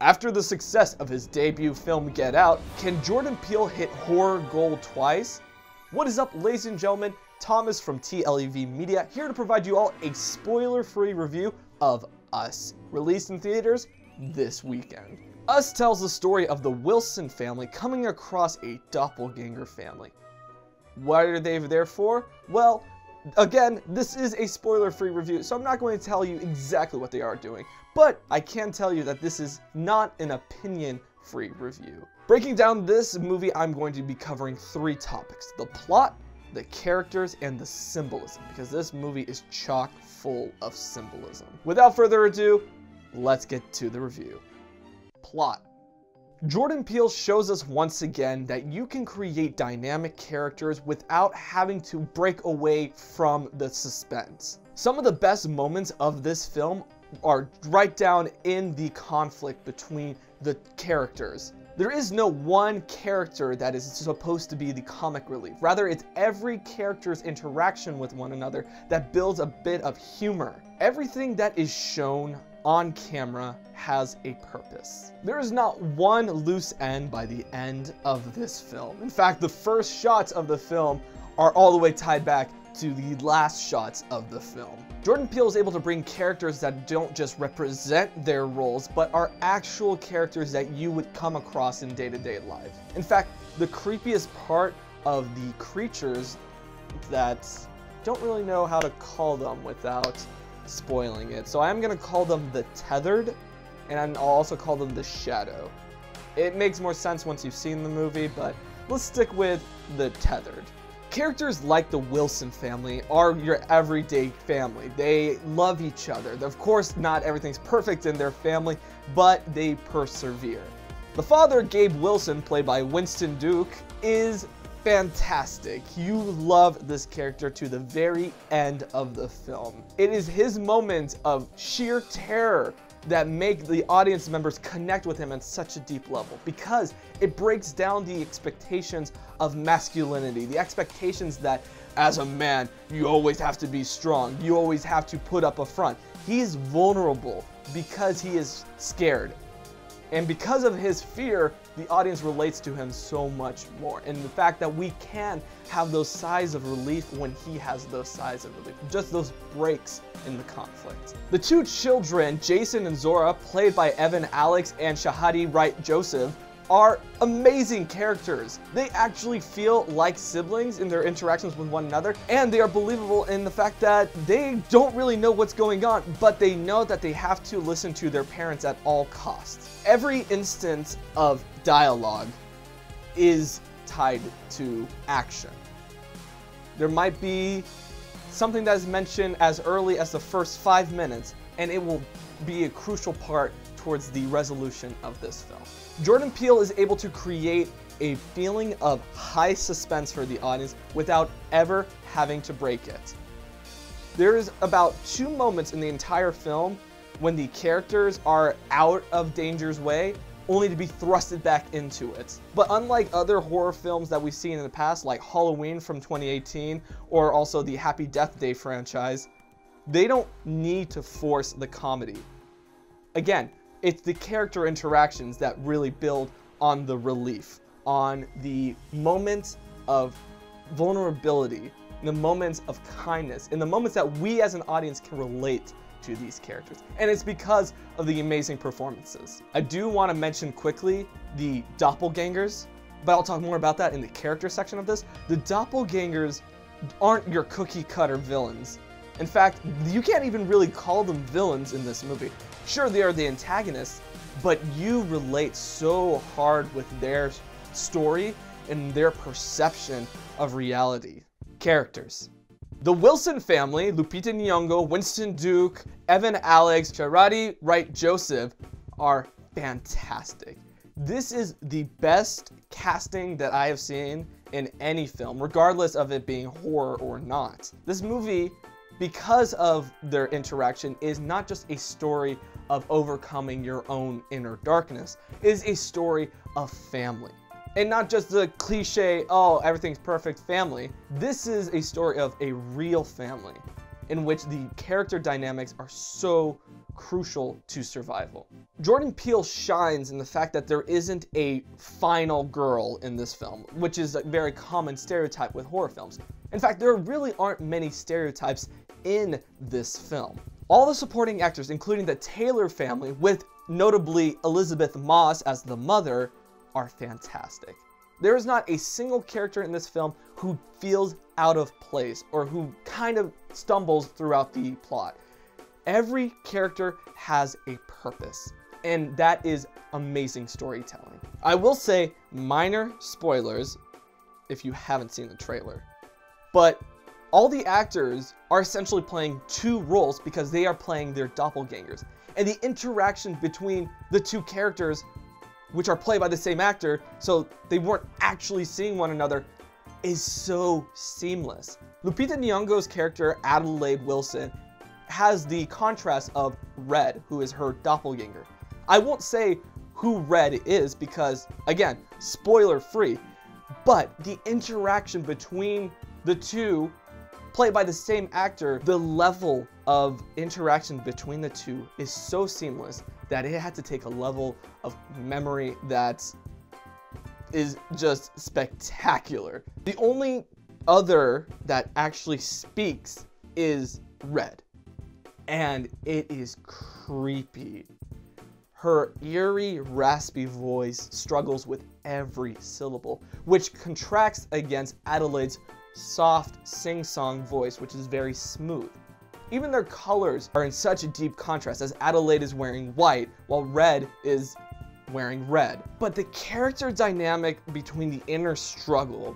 After the success of his debut film Get Out, can Jordan Peele hit horror gold twice? What is up, ladies and gentlemen? Thomas from TLEV Media, here to provide you all a spoiler-free review of Us, released in theaters this weekend. Us tells the story of the Winston family coming across a doppelganger family. What are they there for? Well, again, this is a spoiler-free review, so I'm not going to tell you exactly what they are doing, but I can tell you that this is not an opinion-free review. Breaking down this movie, I'm going to be covering three topics: the plot, the characters, and the symbolism, because this movie is chock full of symbolism. Without further ado, let's get to the review. Plot. Jordan Peele shows us once again that you can create dynamic characters without having to break away from the suspense. Some of the best moments of this film are right down in the conflict between the characters. There is no one character that is supposed to be the comic relief. Rather, it's every character's interaction with one another that builds a bit of humor. Everything that is shown on camera has a purpose. There is not one loose end by the end of this film. In fact, the first shots of the film are all the way tied back to the last shots of the film. Jordan Peele is able to bring characters that don't just represent their roles, but are actual characters that you would come across in day-to-day life. In fact, the creepiest part of the creatures that don't really know how to call them without spoiling it. So I'm gonna call them the tethered, and I'll also call them the shadow. It makes more sense once you've seen the movie, but let's stick with the tethered. Characters like the Winston family are your everyday family. They love each other. Of course, not everything's perfect in their family, but they persevere. The father, Gabe Wilson, played by Winston Duke, is fantastic. You love this character to the very end of the film. It is his moments of sheer terror that make the audience members connect with him at such a deep level, because it breaks down the expectations of masculinity, the expectations that as a man, you always have to be strong, you always have to put up a front. He's vulnerable because he is scared. And because of his fear, the audience relates to him so much more. And the fact that we can have those sighs of relief when he has those sighs of relief, just those breaks in the conflict. The two children, Jason and Zora, played by Evan Alex and Shahadi Wright Joseph, are amazing characters. They actually feel like siblings in their interactions with one another, and they are believable in the fact that they don't really know what's going on, but they know that they have to listen to their parents at all costs. Every instance of dialogue is tied to action. There might be something that is mentioned as early as the first 5 minutes, and it will be a crucial part towards the resolution of this film. Jordan Peele is able to create a feeling of high suspense for the audience without ever having to break it. There is about 2 moments in the entire film when the characters are out of danger's way, only to be thrusted back into it. But unlike other horror films that we've seen in the past, like Halloween from 2018, or also the Happy Death Day franchise, they don't need to force the comedy. Again, it's the character interactions that really build on the relief, on the moments of vulnerability, the moments of kindness, and the moments that we as an audience can relate to these characters. And it's because of the amazing performances. I do want to mention quickly the doppelgangers, but I'll talk more about that in the character section of this. The doppelgangers aren't your cookie cutter villains. In fact, you can't even really call them villains in this movie. Sure, they are the antagonists, but you relate so hard with their story and their perception of reality. Characters. The Winston family, Lupita Nyong'o, Winston Duke, Evan Alex, Shahadi Wright Joseph, are fantastic. This is the best casting that I have seen in any film, regardless of it being horror or not. This movie, because of their interaction, is not just a story of overcoming your own inner darkness. It is a story of family. And not just the cliche, oh, everything's perfect family. This is a story of a real family in which the character dynamics are so crucial to survival. Jordan Peele shines in the fact that there isn't a final girl in this film, which is a very common stereotype with horror films. In fact, there really aren't many stereotypes in this film. All the supporting actors, including the Taylor family, with notably Elizabeth Moss as the mother, are fantastic. There is not a single character in this film who feels out of place or who kind of stumbles throughout the plot. Every character has a purpose, and that is amazing storytelling. I will say minor spoilers if you haven't seen the trailer, but all the actors are essentially playing two roles because they are playing their doppelgangers. And the interaction between the two characters, which are played by the same actor, so they weren't actually seeing one another, is so seamless. Lupita Nyong'o's character, Adelaide Wilson, has the contrast of Red, who is her doppelganger. I won't say who Red is because, again, spoiler free, but the interaction between the two, played by the same actor, the level of interaction between the two is so seamless that it had to take a level of memory that is just spectacular. The only other that actually speaks is Red, and it is creepy. Her eerie, raspy voice struggles with every syllable, which contrasts against Adelaide's soft sing-song voice, which is very smooth. Even their colors are in such a deep contrast, as Adelaide is wearing white while Red is wearing red. But the character dynamic between the inner struggle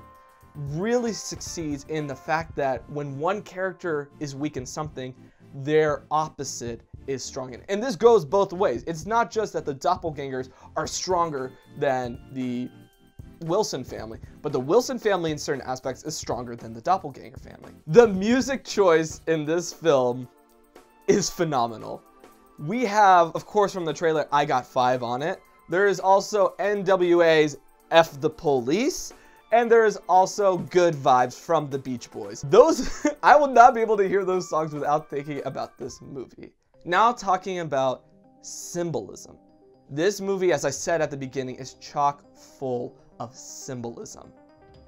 really succeeds in the fact that when one character is weak in something, their opposite is strong in it. And this goes both ways. It's not just that the doppelgangers are stronger than the Wilson family, but the Wilson family in certain aspects is stronger than the doppelganger family. The music choice in this film is phenomenal. We have, of course, from the trailer, I Got 5 on it. There is also NWA's F the Police, and there is also Good Vibes from the Beach Boys. Those, I will not be able to hear those songs without thinking about this movie. Now talking about symbolism. This movie, as I said at the beginning, is chock full of symbolism.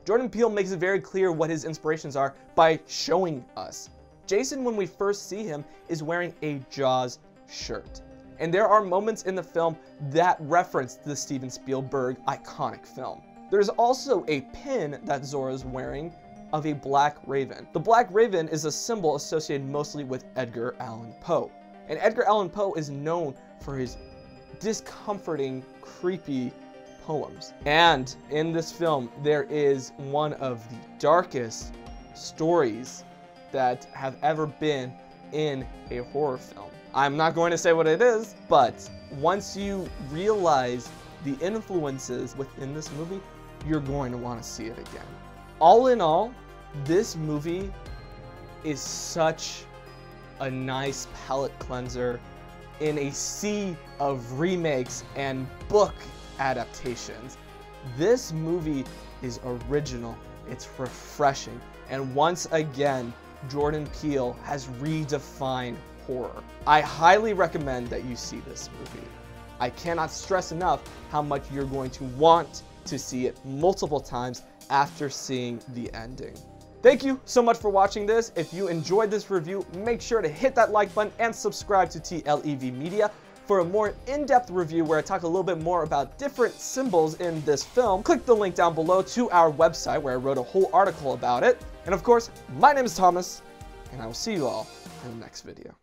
Jordan Peele makes it very clear what his inspirations are by showing us. Jason, when we first see him, is wearing a Jaws shirt. And there are moments in the film that reference the Steven Spielberg iconic film. There's also a pin that Zora's wearing of a black raven. The black raven is a symbol associated mostly with Edgar Allan Poe. And Edgar Allan Poe is known for his discomforting, creepy poems. And in this film, there is one of the darkest stories that have ever been in a horror film. I'm not going to say what it is, but once you realize the influences within this movie, you're going to want to see it again. All in all, this movie is such a nice palate cleanser in a sea of remakes and book adaptations. This movie is original, it's refreshing, and once again, Jordan Peele has redefined horror. I highly recommend that you see this movie. I cannot stress enough how much you're going to want to see it multiple times after seeing the ending. Thank you so much for watching this. If you enjoyed this review, make sure to hit that like button and subscribe to TLEV Media for a more in-depth review where I talk a little bit more about different symbols in this film. Click the link down below to our website where I wrote a whole article about it. And of course, my name is Thomas, and I will see you all in the next video.